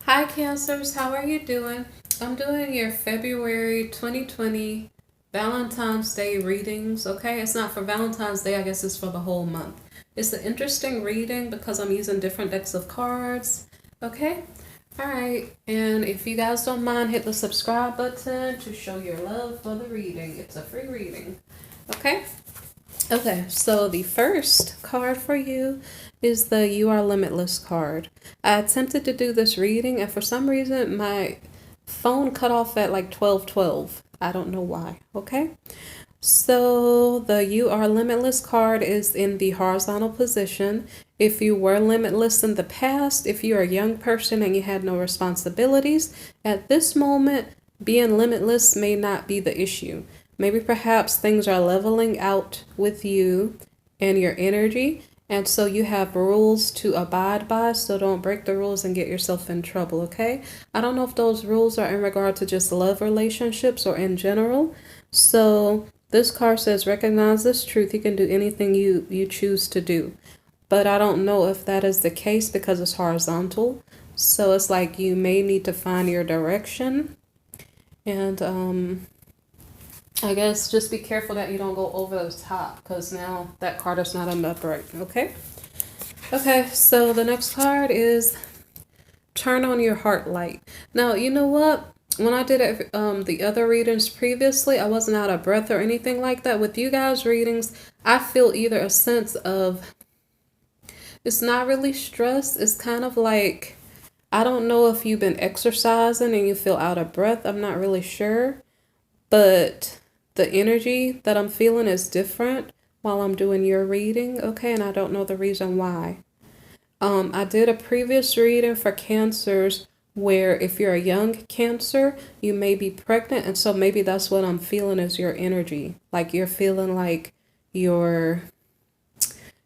Hi Cancers, how are you doing? I'm doing your February 2020 Valentine's Day readings, okay? It's not for Valentine's Day, I guess it's for the whole month. It's an interesting reading because I'm using different decks of cards, okay? Alright, and if you guys don't mind, hit the subscribe button to show your love for the reading. It's a free reading, okay? Okay, so the first card for you is the You Are Limitless card. I attempted to do this reading, and for some reason, my phone cut off at like 12:12. I don't know why, okay? So the You Are Limitless card is in the horizontal position. If you were limitless in the past, if you're a young person and you had no responsibilities, at this moment, being limitless may not be the issue. Maybe perhaps things are leveling out with you and your energy, and so you have rules to abide by, so don't break the rules and get yourself in trouble, okay? I don't know if those rules are in regard to just love relationships or in general. So this card says recognize this truth. You can do anything you choose to do. But I don't know if that is the case because it's horizontal. So it's like you may need to find your direction. And I guess just be careful that you don't go over the top because now that card is not upright, okay? Okay, so the next card is turn on your heart light. Now, you know what? When I did it, the other readings previously, I wasn't out of breath or anything like that. With you guys' readings, I feel either a sense of, it's not really stress. It's kind of like, I don't know if you've been exercising and you feel out of breath. I'm not really sure. But the energy that I'm feeling is different while I'm doing your reading, okay? And I don't know the reason why. I did a previous reading for cancers where if you're a young cancer, you may be pregnant. And so maybe that's what I'm feeling is your energy. Like you're feeling like you're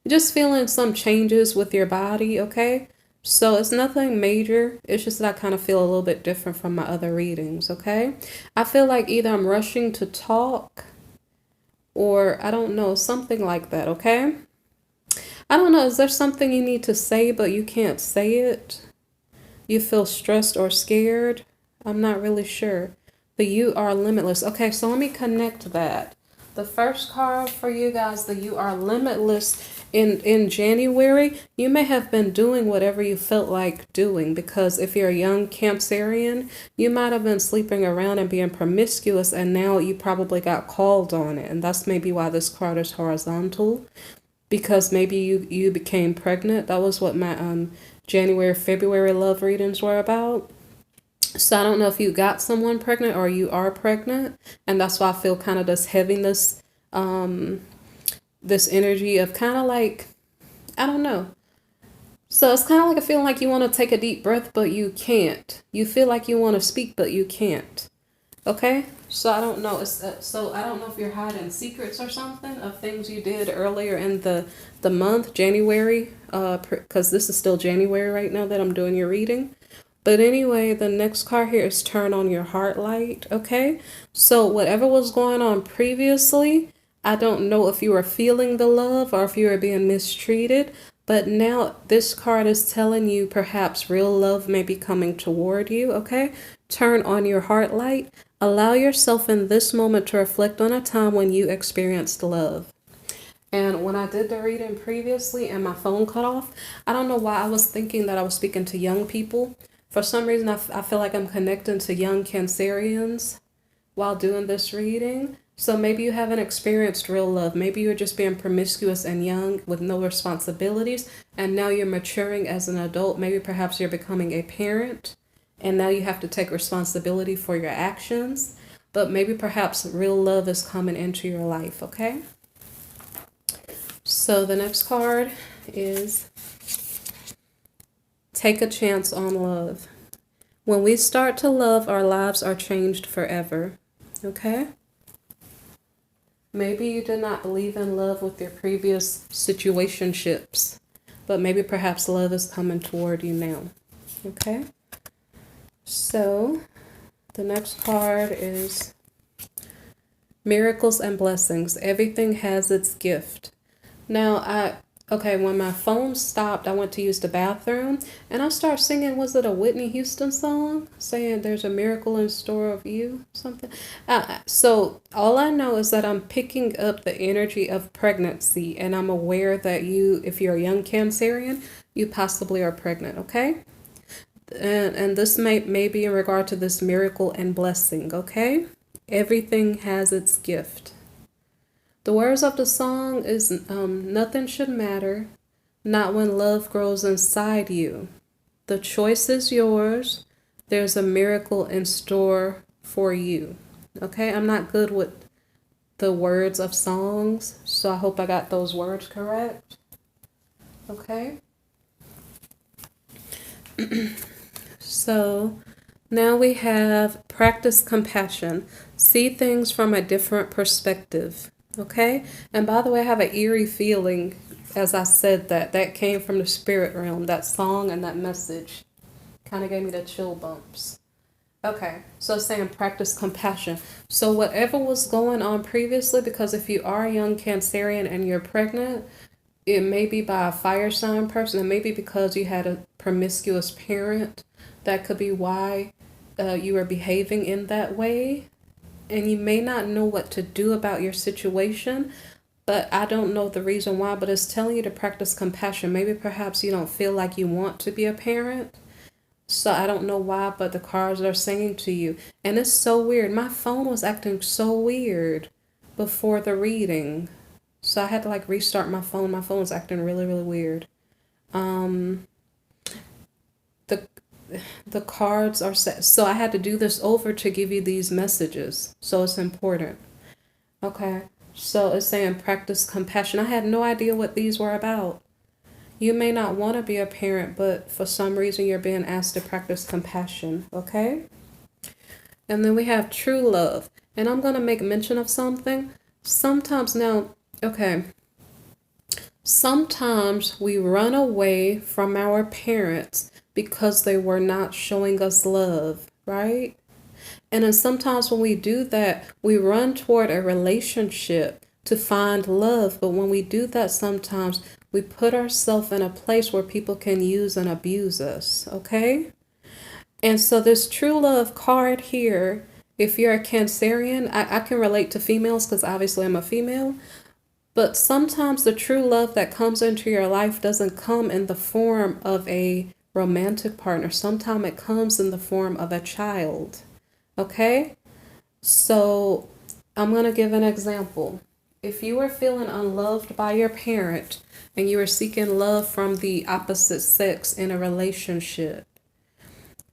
just feeling some changes with your body, okay? So it's nothing major. It's just that I kind of feel a little bit different from my other readings, okay? I feel like either I'm rushing to talk or I don't know, something like that, okay? I don't know, is there something you need to say but you can't say it? You feel stressed or scared? I'm not really sure. The You Are Limitless. Okay, so let me connect that. The first card for you guys, the You Are Limitless. In January, you may have been doing whatever you felt like doing because if you're a young Cancerian, you might have been sleeping around and being promiscuous and now you probably got called on it. And that's maybe why this card is horizontal because maybe you became pregnant. That was what my January, February love readings were about. So I don't know if you got someone pregnant or you are pregnant, and that's why I feel kind of this heaviness, this energy of kind of like, I don't know. So it's kind of like a feeling like you want to take a deep breath, but you can't. You feel like you want to speak, but you can't. Okay, so I don't know. So I don't know if you're hiding secrets or something of things you did earlier in the month, January, because this is still January right now that I'm doing your reading. But anyway, the next card here is turn on your heart light. Okay, so whatever was going on previously, I don't know if you were feeling the love or if you were being mistreated. But now this card is telling you perhaps real love may be coming toward you, okay? Turn on your heart light. Allow yourself in this moment to reflect on a time when you experienced love. And when I did the reading previously and my phone cut off, I don't know why I was thinking that I was speaking to young people. For some reason, I feel like I'm connecting to young Cancerians while doing this reading. So maybe you haven't experienced real love. Maybe you're just being promiscuous and young with no responsibilities. And now you're maturing as an adult. Maybe perhaps you're becoming a parent. And now you have to take responsibility for your actions. But maybe perhaps real love is coming into your life, okay? So the next card is take a chance on love. When we start to love, our lives are changed forever, okay? Maybe you did not believe in love with your previous situationships, but maybe perhaps love is coming toward you now, okay? So the next card is miracles and blessings. Everything has its gift. Now, Okay, when my phone stopped, I went to use the bathroom and I started singing, was it a Whitney Houston song? Saying there's a miracle in store of you, something. So all I know is that I'm picking up the energy of pregnancy and I'm aware that you, if you're a young Cancerian, you possibly are pregnant, okay? And this may be in regard to this miracle and blessing, okay? Everything has its gift. The words of the song is nothing should matter, not when love grows inside you. The choice is yours. There's a miracle in store for you. Okay, I'm not good with the words of songs, so I hope I got those words correct. Okay. So now we have practice compassion. See things from a different perspective. Okay? And by the way, I have an eerie feeling as I said that came from the spirit realm. That song and that message kind of gave me the chill bumps. Okay, so it's saying practice compassion. So whatever was going on previously, because if you are a young Cancerian and you're pregnant, it may be by a fire sign person. It may be because you had a promiscuous parent. That could be why you are behaving in that way. And you may not know what to do about your situation, but I don't know the reason why, but it's telling you to practice compassion. Maybe perhaps you don't feel like you want to be a parent. So I don't know why, but the cards are saying to you. And it's so weird. My phone was acting so weird before the reading. So I had to like restart my phone. My phone was acting really, really weird. The the cards are set. So I had to do this over to give you these messages. So it's important. Okay. So it's saying practice compassion. I had no idea what these were about. You may not want to be a parent, but for some reason you're being asked to practice compassion. Okay. And then we have true love. And I'm going to make mention of something. Sometimes now, okay. Sometimes we run away from our parents because they were not showing us love, right? And then sometimes when we do that, we run toward a relationship to find love. But when we do that, sometimes we put ourselves in a place where people can use and abuse us, okay? And so this true love card here, if you're a Cancerian, I can relate to females because obviously I'm a female. But sometimes the true love that comes into your life doesn't come in the form of a romantic partner. Sometimes it comes in the form of a child. Okay? So I'm going to give an example. If you were feeling unloved by your parent and you were seeking love from the opposite sex in a relationship,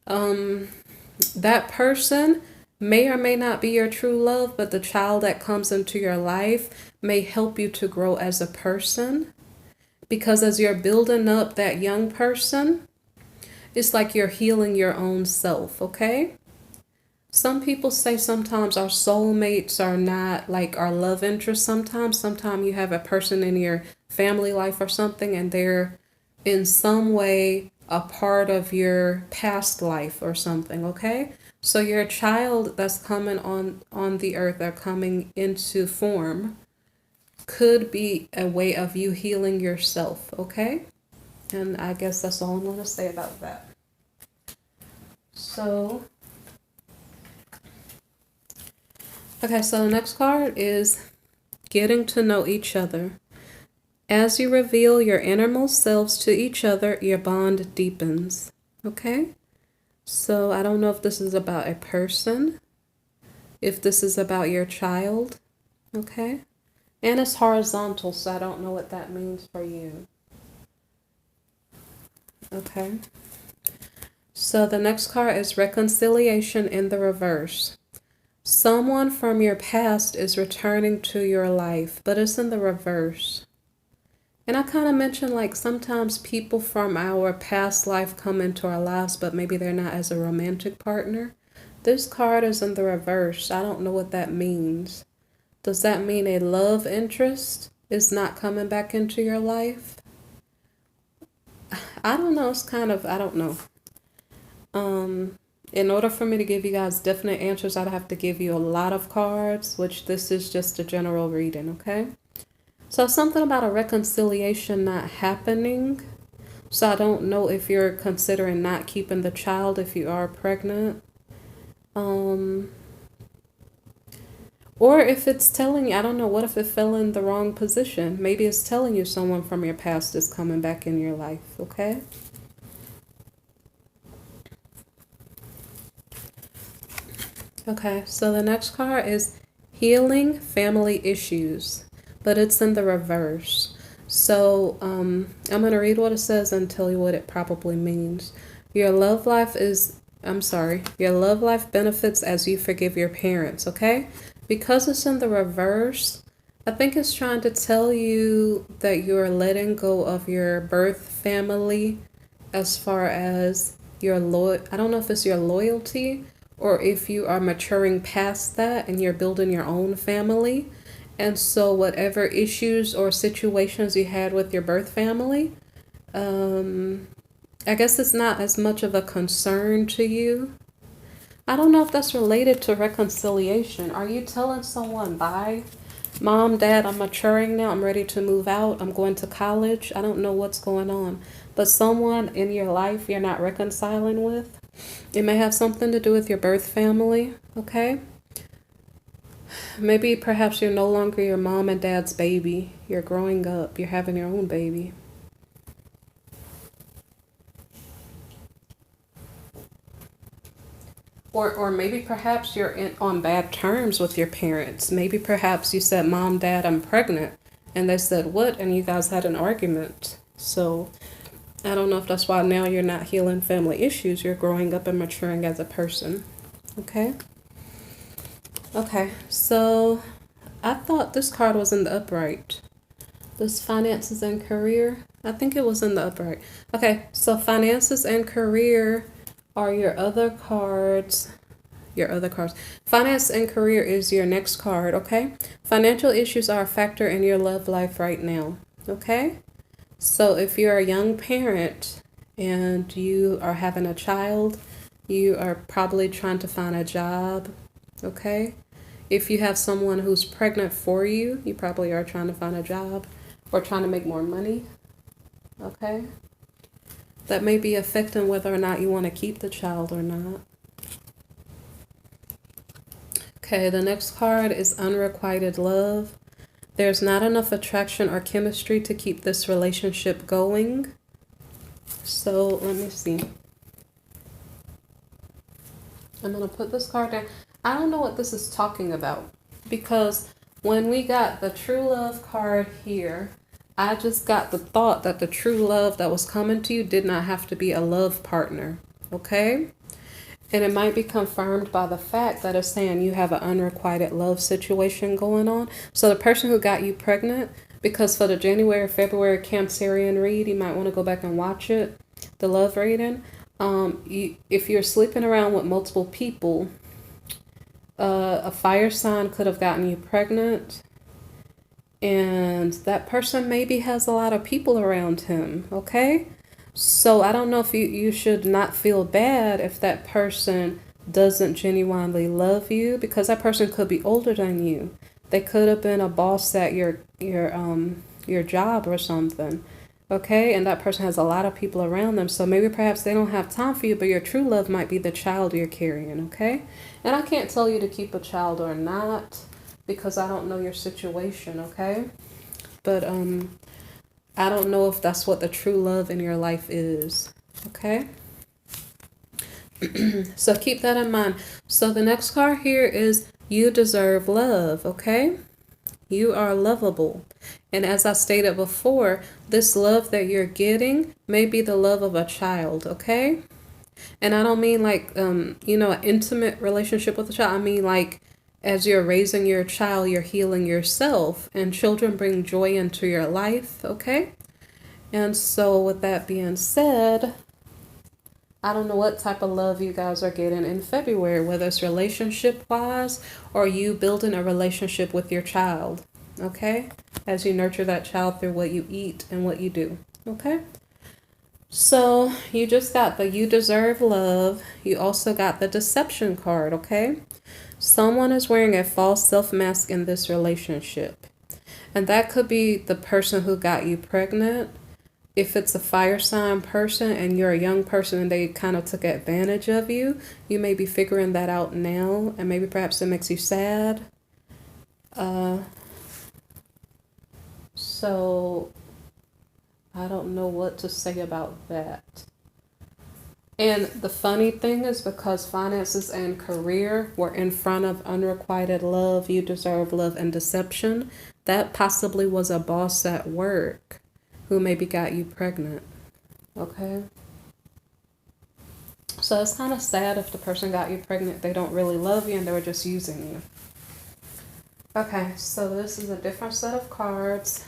that person may or may not be your true love, but the child that comes into your life may help you to grow as a person. Because as you're building up that young person, it's like you're healing your own self, okay? Some people say sometimes our soulmates are not like our love interest sometimes. Sometimes you have a person in your family life or something and they're in some way a part of your past life or something, okay? So your child that's coming on the earth or coming into form could be a way of you healing yourself, okay? And I guess that's all I'm going to say about that. So, okay, so the next card is getting to know each other. As you reveal your innermost selves to each other, your bond deepens, okay? So I don't know if this is about a person, if this is about your child, okay? And it's horizontal, so I don't know what that means for you. Okay. So the next card is reconciliation in the reverse. Someone from your past is returning to your life, but it's in the reverse. And I kind of mentioned like sometimes people from our past life come into our lives, but maybe they're not as a romantic partner. This card is in the reverse. I don't know what that means. Does that mean a love interest is not coming back into your life? I don't know. It's kind of, I don't know. In order for me to give you guys definite answers, I'd have to give you a lot of cards, which this is just a general reading, okay? So something about a reconciliation not happening. So I don't know if you're considering not keeping the child if you are pregnant. Or if it's telling you, I don't know, what if it fell in the wrong position? Maybe it's telling you someone from your past is coming back in your life, okay? Okay, so the next card is healing family issues, but it's in the reverse. So I'm going to read what it says and tell you what it probably means. Your love life your love life benefits as you forgive your parents, okay? Because it's in the reverse, I think it's trying to tell you that you're letting go of your birth family as far as I don't know if it's your loyalty or if you are maturing past that and you're building your own family. And so whatever issues or situations you had with your birth family, I guess it's not as much of a concern to you. I don't know if that's related to reconciliation. Are you telling someone, bye, mom, dad, I'm maturing now, I'm ready to move out, I'm going to college? I don't know what's going on. But someone in your life you're not reconciling with, it may have something to do with your birth family, okay? Maybe perhaps you're no longer your mom and dad's baby. You're growing up, you're having your own baby. Or maybe perhaps you're on bad terms with your parents. Maybe perhaps you said, Mom, Dad, I'm pregnant. And they said, what? And you guys had an argument. So I don't know if that's why now you're not healing family issues. You're growing up and maturing as a person. Okay? Okay, so I thought this card was in the upright. This finances and career. I think it was in the upright. Okay, so finances and career are your other cards. Finance and career is your next card, okay? Financial issues are a factor in your love life right now, okay? So if you're a young parent and you are having a child, you are probably trying to find a job, okay? If you have someone who's pregnant for you, you probably are trying to find a job or trying to make more money, okay? That may be affecting whether or not you want to keep the child or not. Okay, the next card is unrequited love. There's not enough attraction or chemistry to keep this relationship going. So let me see. I'm going to put this card down. I don't know what this is talking about because when we got the true love card here, I just got the thought that the true love that was coming to you did not have to be a love partner, okay? And it might be confirmed by the fact that it's saying you have an unrequited love situation going on. So the person who got you pregnant, because for the January, February Cancerian read, you might want to go back and watch it, the love reading. If you're sleeping around with multiple people, a fire sign could have gotten you pregnant. And that person maybe has a lot of people around him, okay? So I don't know if you should not feel bad if that person doesn't genuinely love you, because that person could be older than you. They could have been a boss at your job or something, okay? And that person has a lot of people around them. So maybe perhaps they don't have time for you, but your true love might be the child you're carrying, okay? And I can't tell you to keep a child or not because I don't know your situation, okay? But I don't know if that's what the true love in your life is, okay? So keep that in mind. So the next card here is you deserve love, okay? You are lovable. And as I stated before, this love that you're getting may be the love of a child, okay? And I don't mean like, an intimate relationship with a child. I mean like as you're raising your child, you're healing yourself, and children bring joy into your life, okay? And so with that being said, I don't know what type of love you guys are getting in February, whether it's relationship-wise or you building a relationship with your child, okay? As you nurture that child through what you eat and what you do, okay? So you just got the you deserve love. You also got the deception card, okay? Someone is wearing a false self mask in this relationship. And that could be the person who got you pregnant. If it's a fire sign person and you're a young person and they kind of took advantage of you, you may be figuring that out now, and maybe perhaps it makes you sad. So I don't know what to say about that. And the funny thing is, because finances and career were in front of unrequited love, you deserve love, and deception, that possibly was a boss at work who maybe got you pregnant. Okay? So it's kind of sad if the person got you pregnant, they don't really love you and they were just using you. Okay, so this is a different set of cards.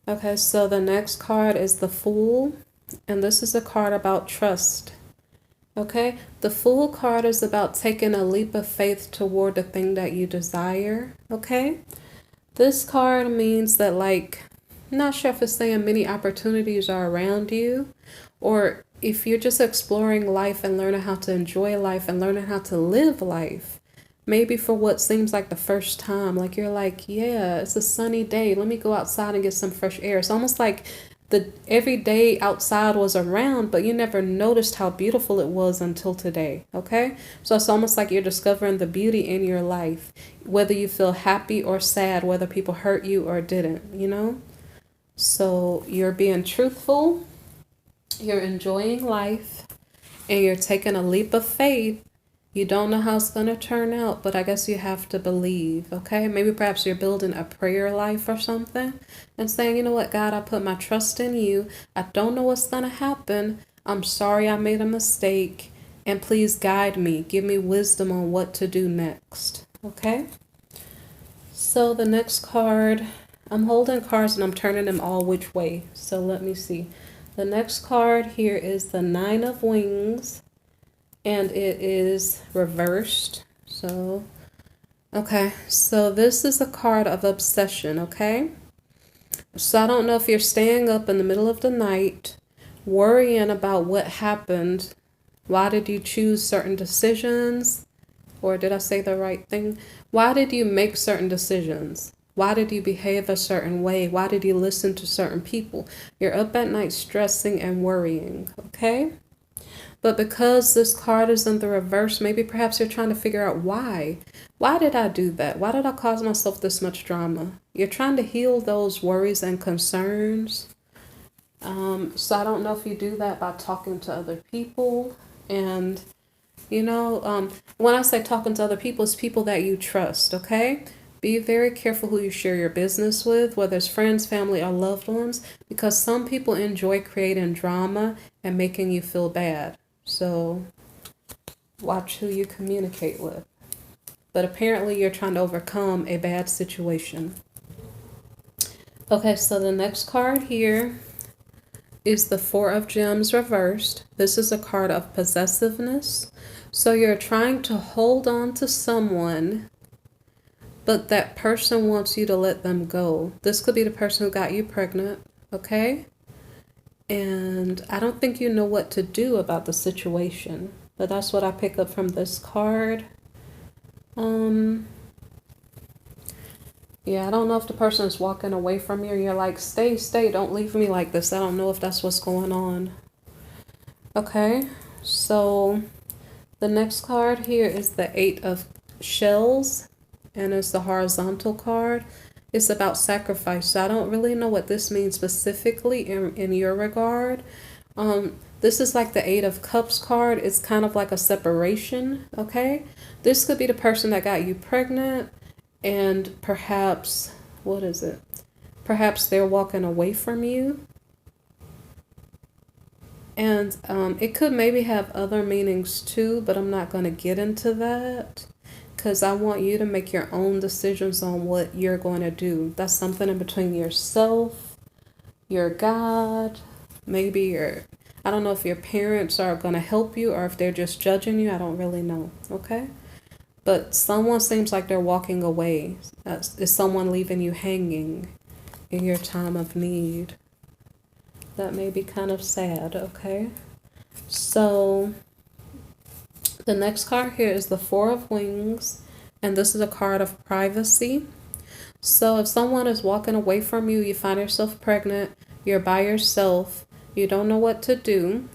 Okay, so the next card is the Fool, and this is a card about trust. Okay, the Fool card is about taking a leap of faith toward the thing that you desire. Okay, this card means that, like, I'm not sure if it's saying many opportunities are around you, or if you're just exploring life and learning how to enjoy life and learning how to live life. Maybe for what seems like the first time, like you're like, yeah, it's a sunny day. Let me go outside and get some fresh air. It's almost like the every day outside was around, but you never noticed how beautiful it was until today. Okay, so it's almost like you're discovering the beauty in your life, whether you feel happy or sad, whether people hurt you or didn't, you know. So you're being truthful, you're enjoying life, and you're taking a leap of faith. You don't know how it's going to turn out, but I guess you have to believe, okay? Maybe perhaps you're building a prayer life or something and saying, you know what, God, I put my trust in you. I don't know what's going to happen. I'm sorry I made a mistake, and please guide me. Give me wisdom on what to do next, okay? So the next card, I'm holding cards and I'm turning them all which way. So let me see. The next card here is the Nine of Wings, and it is reversed. So, okay, so this is a card of obsession, okay? So I don't know if you're staying up in the middle of the night, worrying about what happened. Why did you choose certain decisions? Or did I say the right thing? Why did you make certain decisions? Why did you behave a certain way? Why did you listen to certain people? You're up at night stressing and worrying, okay? But because this card is in the reverse, maybe perhaps you're trying to figure out why. Why did I do that? Why did I cause myself this much drama? You're trying to heal those worries and concerns. So I don't know if you do that by talking to other people. And, you know, when I say talking to other people, it's people that you trust, okay? Be very careful who you share your business with, whether it's friends, family, or loved ones, because some people enjoy creating drama and making you feel bad. So watch who you communicate with. But apparently you're trying to overcome a bad situation. Okay, so the next card here is the Four of Gems reversed. This is a card of possessiveness. So you're trying to hold on to someone, but that person wants you to let them go. This could be the person who got you pregnant, okay? And I don't think you know what to do about the situation, but that's what I pick up from this card. Yeah, I don't know if the person is walking away from you or you're like, stay, don't leave me like this. I don't know if that's what's going on. Okay, so the next card here is the Eight of Shells, and it's the horizontal card. It's about sacrifice. So I don't really know what this means specifically in your regard. This is like the Eight of Cups card. It's kind of like a separation, okay? This could be the person that got you pregnant, and perhaps, what is it? Perhaps they're walking away from you. And it could maybe have other meanings too, but I'm not going to get into that, because I want you to make your own decisions on what you're going to do. That's something in between yourself, your God, maybe your, I don't know if your parents are going to help you or if they're just judging you. I don't really know, okay? But someone seems like they're walking away. Is someone leaving you hanging in your time of need? That may be kind of sad, okay? So the next card here is the Four of Wings, and this is a card of privacy. So if someone is walking away from you, you find yourself pregnant, you're by yourself, you don't know what to do.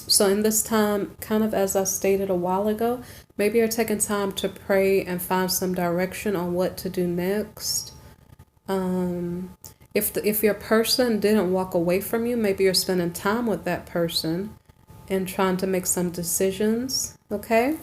So in this time, kind of as I stated a while ago, maybe you're taking time to pray and find some direction on what to do next. If your person didn't walk away from you, maybe you're spending time with that person and trying to make some decisions, okay?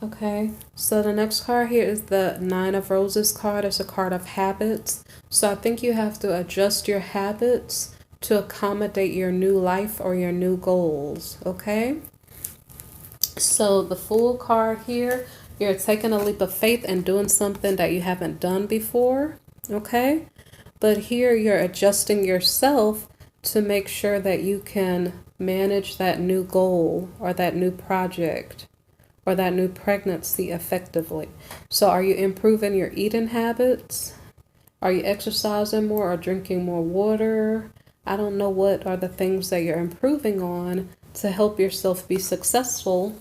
Okay, so the next card here is the Nine of Roses card. It's a card of habits. So I think you have to adjust your habits to accommodate your new life or your new goals, okay? So the Fool card here, you're taking a leap of faith and doing something that you haven't done before, okay? But here you're adjusting yourself to make sure that you can manage that new goal or that new project or that new pregnancy effectively. So are you improving your eating habits? Are you exercising more or drinking more water? I don't know what are the things that you're improving on to help yourself be successful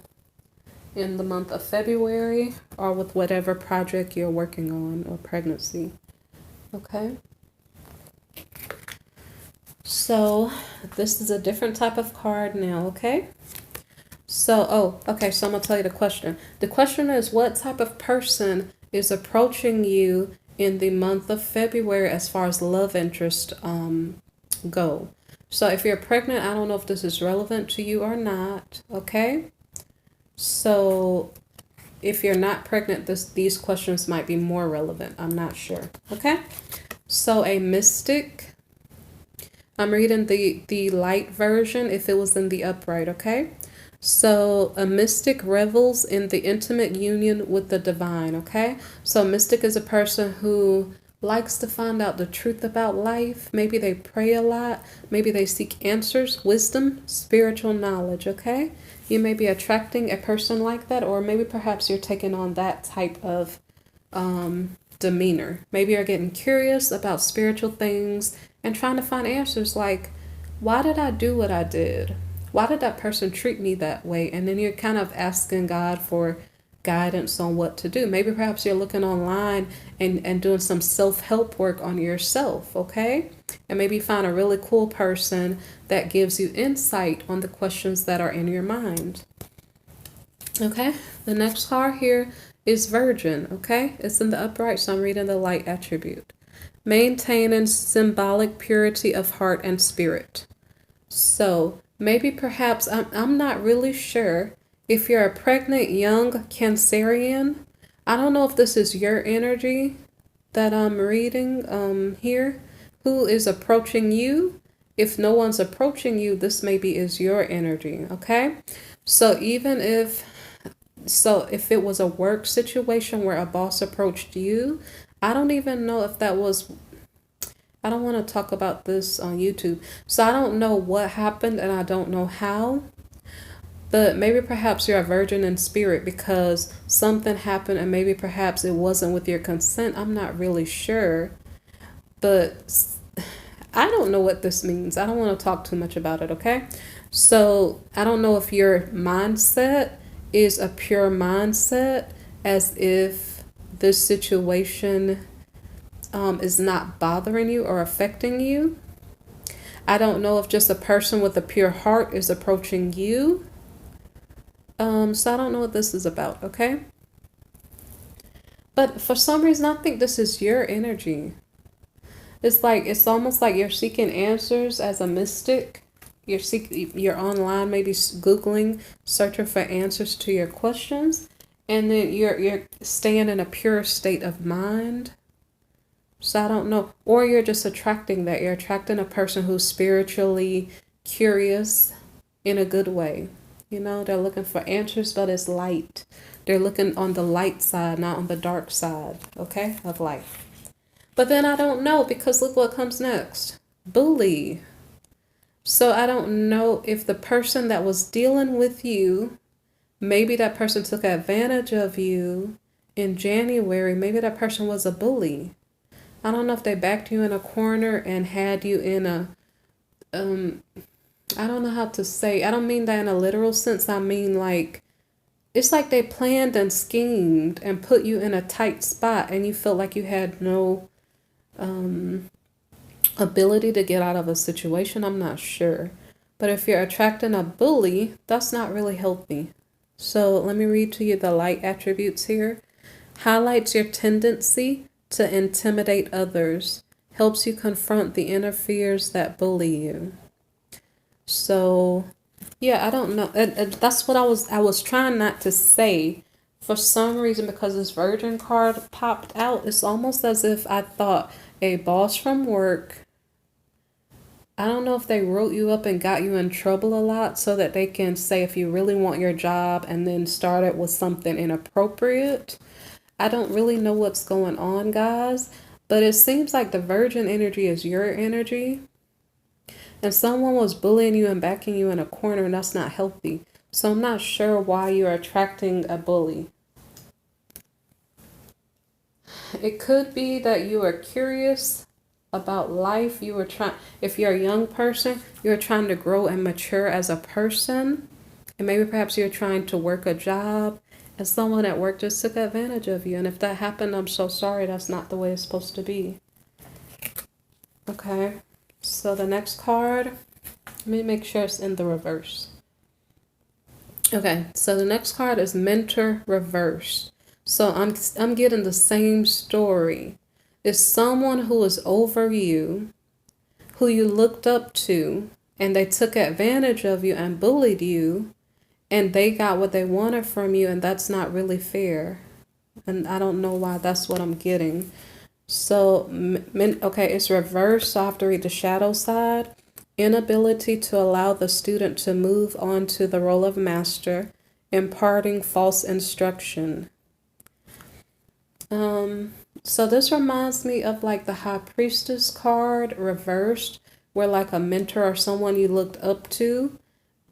in the month of February or with whatever project you're working on or pregnancy. Okay. So this is a different type of card now, okay? So, okay, so I'm gonna tell you the question. The question is, what type of person is approaching you in the month of February as far as love interest go? So if you're pregnant, I don't know if this is relevant to you or not, okay? So if you're not pregnant, these questions might be more relevant. I'm not sure, okay? So a mystic, I'm reading the light version if it was in the upright, okay? So a mystic revels in the intimate union with the divine, okay? So a mystic is a person who likes to find out the truth about life. Maybe they pray a lot. Maybe they seek answers, wisdom, spiritual knowledge, okay? You may be attracting a person like that, or maybe perhaps you're taking on that type of demeanor. Maybe you're getting curious about spiritual things and trying to find answers like, why did I do what I did? Why did that person treat me that way? And then you're kind of asking God for guidance on what to do. Maybe perhaps you're looking online and doing some self-help work on yourself, okay? And maybe find a really cool person that gives you insight on the questions that are in your mind. Okay, the next card here is Virgin, okay? It's in the upright, so I'm reading the light attribute. Maintaining symbolic purity of heart and spirit. So maybe perhaps, I'm not really sure if you're a pregnant young Cancerian. I don't know if this is your energy that I'm reading here. Who is approaching you? If no one's approaching you, this maybe is your energy, okay? So if it was a work situation where a boss approached you, I don't even know if that was, I don't want to talk about this on YouTube. So I don't know what happened and I don't know how. But maybe perhaps you're a virgin in spirit because something happened and maybe perhaps it wasn't with your consent. I'm not really sure. But I don't know what this means. I don't want to talk too much about it, okay? So I don't know if your mindset is a pure mindset, as if this situation is not bothering you or affecting you. I don't know if just a person with a pure heart is approaching you. So I don't know what this is about, okay? But for some reason, I think this is your energy. It's almost like you're seeking answers as a mystic. You're online, maybe Googling, searching for answers to your questions. And then you're staying in a pure state of mind. So I don't know. Or you're just attracting that. You're attracting a person who's spiritually curious in a good way. You know, they're looking for answers, but it's light. They're looking on the light side, not on the dark side, okay, of life. But then I don't know, because look what comes next. Bully. So I don't know if the person that was dealing with you, maybe that person took advantage of you in January. Maybe that person was a bully. I don't know if they backed you in a corner and had you in a, I don't know how to say, I don't mean that in a literal sense. I mean like it's like they planned and schemed and put you in a tight spot, and you felt like you had no ability to get out of a situation. I'm not sure. But if you're attracting a bully, that's not really healthy. So let me read to you the light attributes here. Highlights your tendency to intimidate others. Helps you confront the inner fears that bully you. So, yeah, I don't know. That's what I was trying not to say. For some reason, because this Virgin card popped out, it's almost as if I thought a boss from work, I don't know if they wrote you up and got you in trouble a lot so that they can say if you really want your job and then start it with something inappropriate. I don't really know what's going on, guys, but it seems like the Virgin energy is your energy. And someone was bullying you and backing you in a corner, and that's not healthy. So I'm not sure why you're attracting a bully. It could be that you are curious about life. You were trying, if you're a young person, you're trying to grow and mature as a person. And maybe perhaps you're trying to work a job, and someone at work just took advantage of you. And if that happened, I'm so sorry. That's not the way it's supposed to be. Okay. So the next card, let me make sure it's in the reverse. Okay, so the next card is Mentor Reverse. So I'm getting the same story. It's someone who is over you, who you looked up to, and they took advantage of you and bullied you, and they got what they wanted from you, and that's not really fair. And I don't know why that's what I'm getting. So, okay, it's reversed, so I have to read the shadow side. Inability to allow the student to move on to the role of master, imparting false instruction. So this reminds me of like the High Priestess card reversed, where like a mentor or someone you looked up to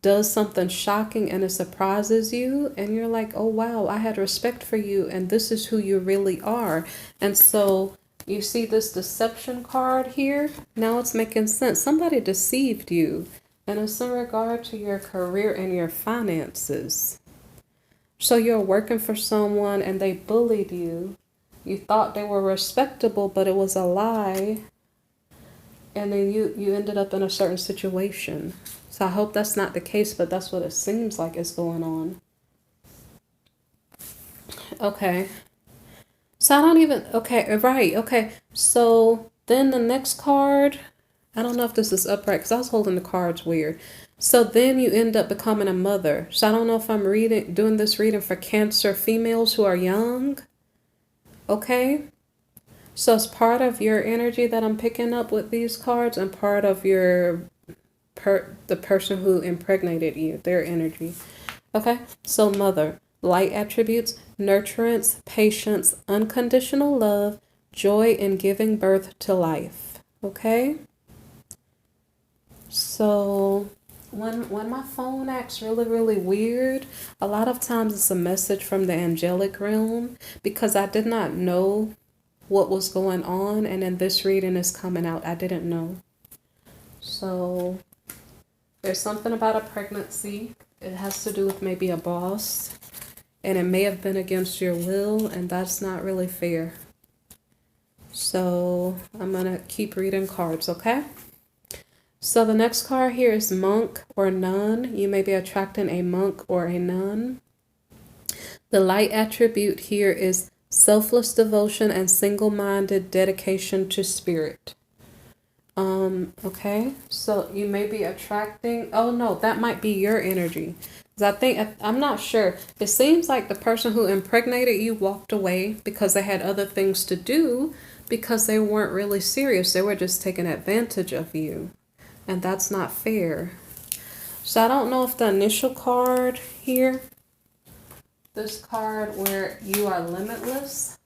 does something shocking and it surprises you, and you're like, oh wow, I had respect for you, and this is who you really are. And so you see this deception card here. Now it's making sense. Somebody deceived you, and it's in regard to your career and your finances. So you're working for someone and they bullied you. You thought they were respectable, but it was a lie. And then you ended up in a certain situation. So I hope that's not the case, but that's what it seems like is going on. Okay. So I don't even, okay, right, okay. So then the next card, I don't know if this is upright because I was holding the cards weird. So then you end up becoming a mother. So I don't know if I'm doing this reading for Cancer females who are young. Okay. So it's part of your energy that I'm picking up with these cards, and part of your, the person who impregnated you, their energy. Okay. So mother. Light attributes, nurturance, patience, unconditional love, joy in giving birth to life. Okay? So when my phone acts really, really weird, a lot of times it's a message from the angelic realm, because I did not know what was going on, and then this reading is coming out. I didn't know. So there's something about a pregnancy. It has to do with maybe a boss. And it may have been against your will, and that's not really fair. So I'm going to keep reading cards, okay? So the next card here is Monk or Nun. You may be attracting a monk or a nun. The light attribute here is selfless devotion and single-minded dedication to spirit. Okay, so you may be attracting, oh no, that might be your energy. I'm not sure. It seems like the person who impregnated you walked away because they had other things to do, because they weren't really serious. They were just taking advantage of you. And that's not fair. So I don't know if the initial card here, this card where you are limitless,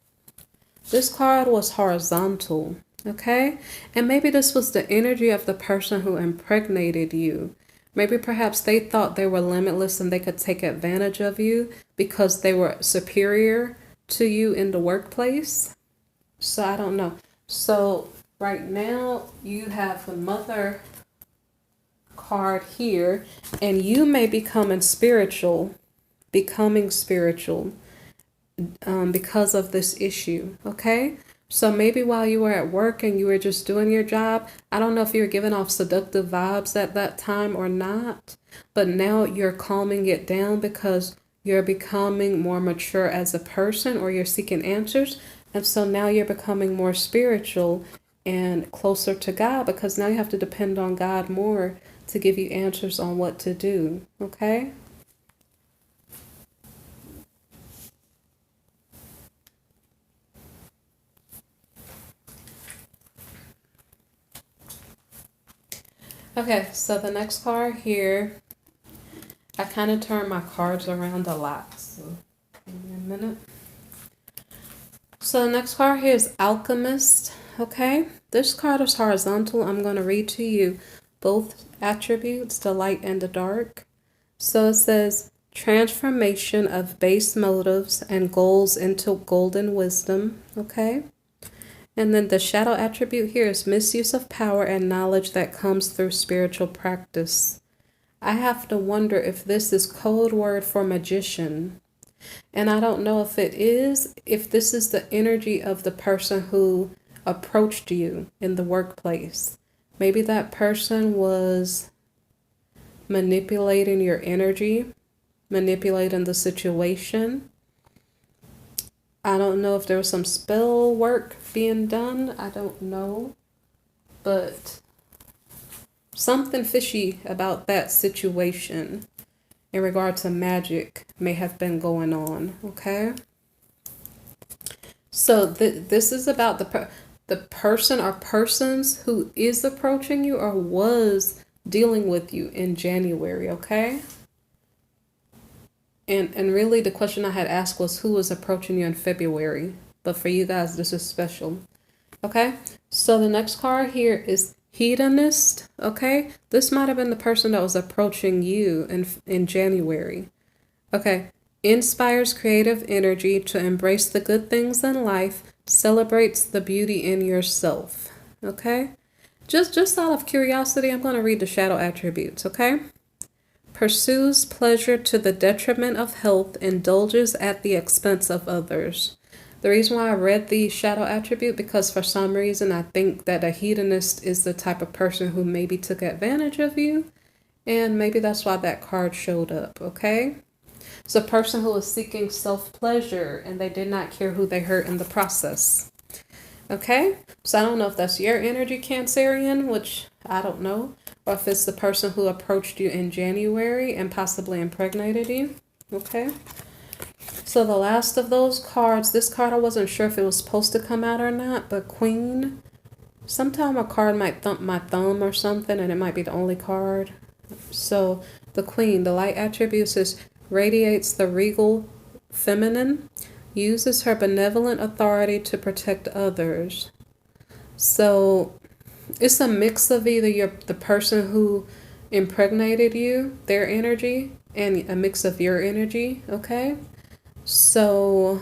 this card was horizontal. Okay? And maybe this was the energy of the person who impregnated you. Maybe perhaps they thought they were limitless and they could take advantage of you because they were superior to you in the workplace. So I don't know. So right now you have the Mother card here, and you may become spiritual becoming spiritual because of this issue, okay? So maybe while you were at work and you were just doing your job, I don't know if you were giving off seductive vibes at that time or not, but now you're calming it down because you're becoming more mature as a person, or you're seeking answers. And so now you're becoming more spiritual and closer to God, because now you have to depend on God more to give you answers on what to do, okay? Okay, so the next card here, I kind of turn my cards around a lot, so give me a minute. So the next card here is Alchemist, okay? This card is horizontal. I'm going to read to you both attributes, the light and the dark. So it says, transformation of base motives and goals into golden wisdom, okay? And then the shadow attribute here is misuse of power and knowledge that comes through spiritual practice. I have to wonder if this is code word for magician. And I don't know if it is, if this is the energy of the person who approached you in the workplace. Maybe that person was manipulating your energy, manipulating the situation. I don't know if there was some spell work being done. I don't know. But something fishy about that situation in regard to magic may have been going on, okay? So this is about the person or persons who is approaching you or was dealing with you in January, okay? And really the question I had asked was who was approaching you in February. But for you guys, this is special. Okay? So the next card here is Hedonist. Okay? This might have been the person that was approaching you in January. Okay. Inspires creative energy to embrace the good things in life. Celebrates the beauty in yourself. Okay? Just out of curiosity, I'm going to read the shadow attributes. Okay? Pursues pleasure to the detriment of health, indulges at the expense of others. The reason why I read the shadow attribute, because for some reason I think that a hedonist is the type of person who maybe took advantage of you, and maybe that's why that card showed up, okay? It's a person who was seeking self-pleasure and they did not care who they hurt in the process. Okay? So I don't know if that's your energy, Cancerian, which I don't know. Or if it's the person who approached you in January and possibly impregnated you. Okay. So the last of those cards, this card I wasn't sure if it was supposed to come out or not, but Queen. Sometime a card might thump my thumb or something and it might be the only card. So the Queen, the light attributes is radiates the regal feminine, uses her benevolent authority to protect others. So it's a mix of either the person who impregnated you, their energy, and a mix of your energy, okay? So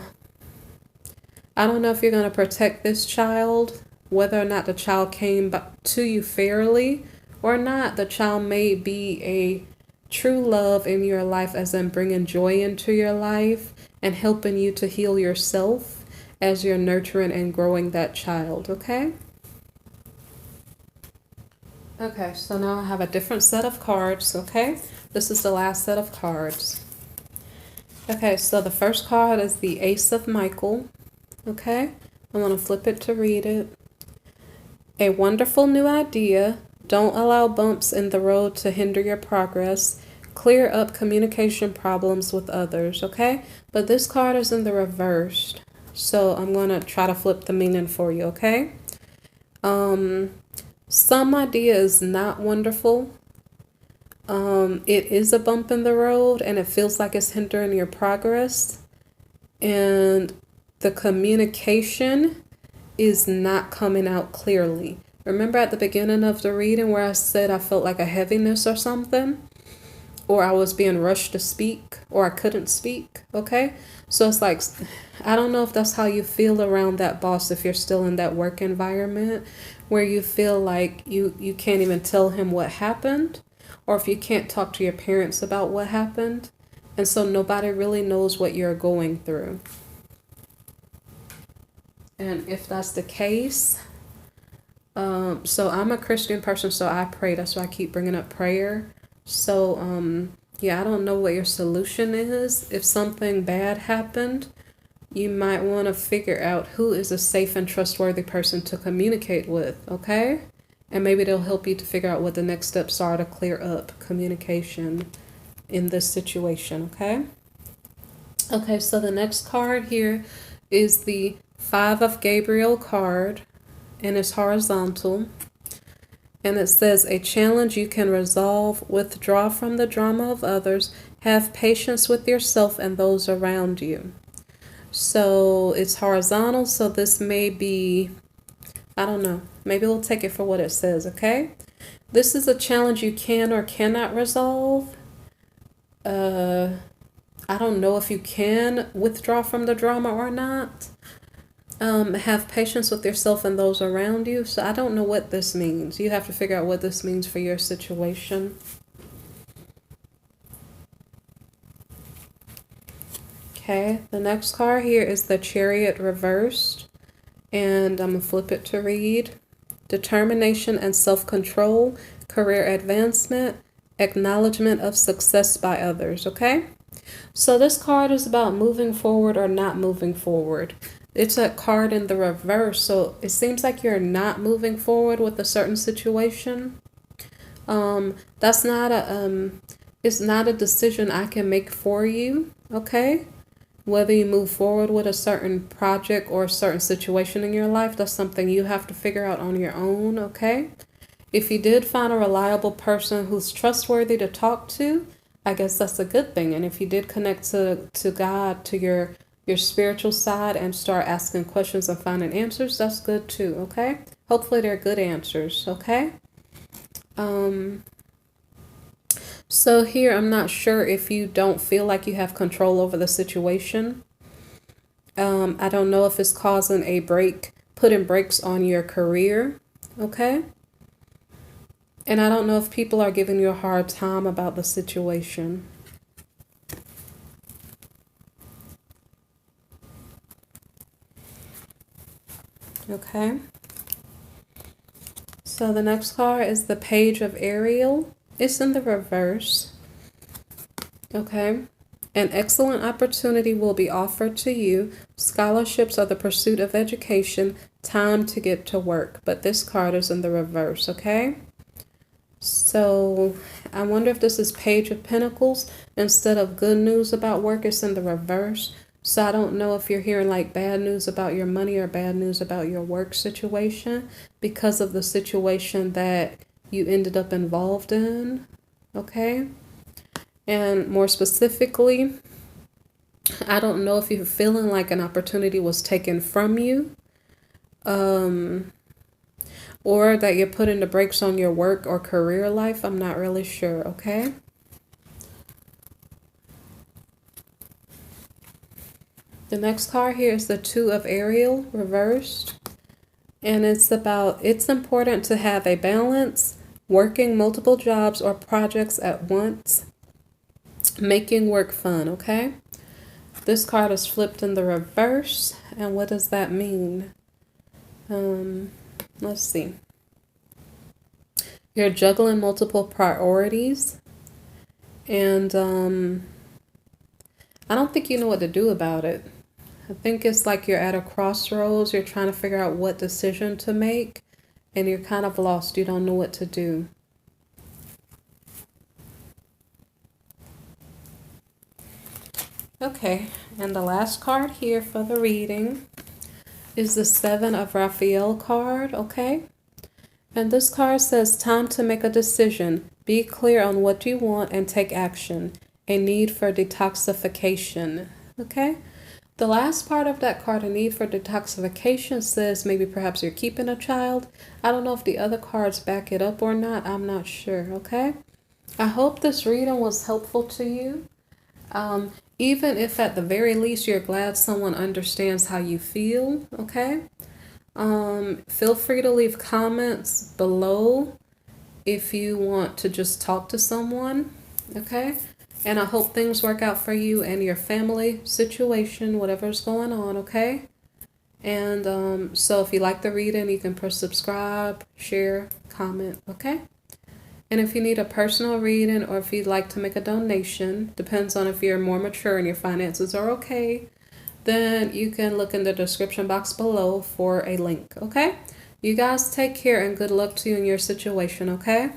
I don't know if you're going to protect this child, whether or not the child came to you fairly or not. The child may be a true love in your life, as in bringing joy into your life and helping you to heal yourself as you're nurturing and growing that child, okay? Okay, so now I have a different set of cards, okay? This is the last set of cards. Okay, so the first card is the Ace of Michael, okay? I'm going to flip it to read it. A wonderful new idea. Don't allow bumps in the road to hinder your progress. Clear up communication problems with others, okay? But this card is in the reversed, so I'm going to try to flip the meaning for you, okay? Some idea is not wonderful. It is a bump in the road and it feels like it's hindering your progress. And the communication is not coming out clearly. Remember at the beginning of the reading where I said I felt like a heaviness or something? Or I was being rushed to speak, or I couldn't speak, okay? So it's like, I don't know if that's how you feel around that boss if you're still in that work environment, where you feel like you can't even tell him what happened, or if you can't talk to your parents about what happened, And so nobody really knows what you're going through. And if that's the case, so I'm a Christian person, so I pray. That's why I keep bringing up prayer. So, yeah, I don't know what your solution is. If something bad happened, you might want to figure out who is a safe and trustworthy person to communicate with, okay? And maybe they'll help you to figure out what the next steps are to clear up communication in this situation, okay? Okay, so the next card here is the Five of Gabriel card, and it's horizontal. And it says, a challenge you can resolve, withdraw from the drama of others, have patience with yourself and those around you. So it's horizontal, so this may be, I don't know, maybe we'll take it for what it says, okay? This is a challenge you can or cannot resolve. I don't know if you can withdraw from the drama or not. Have patience with yourself and those around you. So I don't know what this means. You have to figure out what this means for your situation. Okay, the next card here is the Chariot reversed. And I'm going to flip it to read. Determination and self-control, career advancement, acknowledgement of success by others, okay? So this card is about moving forward or not moving forward. It's a card in the reverse, so it seems like you're not moving forward with a certain situation. That's not a it's not a decision I can make for you, okay? Whether you move forward with a certain project or a certain situation in your life, that's something you have to figure out on your own, okay? If you did find a reliable person who's trustworthy to talk to, I guess that's a good thing. And if you did connect to God, to your spiritual side and start asking questions and finding answers, that's good too, okay? Hopefully they're good answers, okay? So here, I'm not sure if you don't feel like you have control over the situation. I don't know if it's causing a break, putting brakes on your career, okay? And I don't know if people are giving you a hard time about the situation. Okay. So the next card is the Page of Ethereal. It's in the reverse. Okay. An excellent opportunity will be offered to you. Scholarships are the pursuit of education. Time to get to work. But this card is in the reverse, okay? So I wonder if this is Page of Pentacles. Instead of good news about work, it's in the reverse. So I don't know if you're hearing like bad news about your money or bad news about your work situation because of the situation that you ended up involved in, okay? And more specifically, I don't know if you're feeling like an opportunity was taken from you, or that you're putting the brakes on your work or career life. I'm not really sure, okay? The next card here is the Two of Ethereal reversed. And it's about, it's important to have a balance, working multiple jobs or projects at once, making work fun, okay? This card is flipped in the reverse. And what does that mean? Let's see. You're juggling multiple priorities. And I don't think you know what to do about it. I think it's like you're at a crossroads. You're trying to figure out what decision to make. And you're kind of lost. You don't know what to do. Okay, and the last card here for the reading is the Seven of Raphael card, okay? And this card says, time to make a decision. Be clear on what you want and take action. A need for detoxification, okay? The last part of that card, a need for detoxification, says maybe perhaps you're keeping a child. I don't know if the other cards back it up or not. I'm not sure, okay? I hope this reading was helpful to you. Even if at the very least you're glad someone understands how you feel, okay? Feel free to leave comments below if you want to just talk to someone, okay? And I hope things work out for you and your family situation, whatever's going on, okay? And so if you like the reading, you can press subscribe, share, comment, okay? And if you need a personal reading or if you'd like to make a donation, depends on if you're more mature and your finances are okay, then you can look in the description box below for a link, okay? You guys take care and good luck to you in your situation, okay?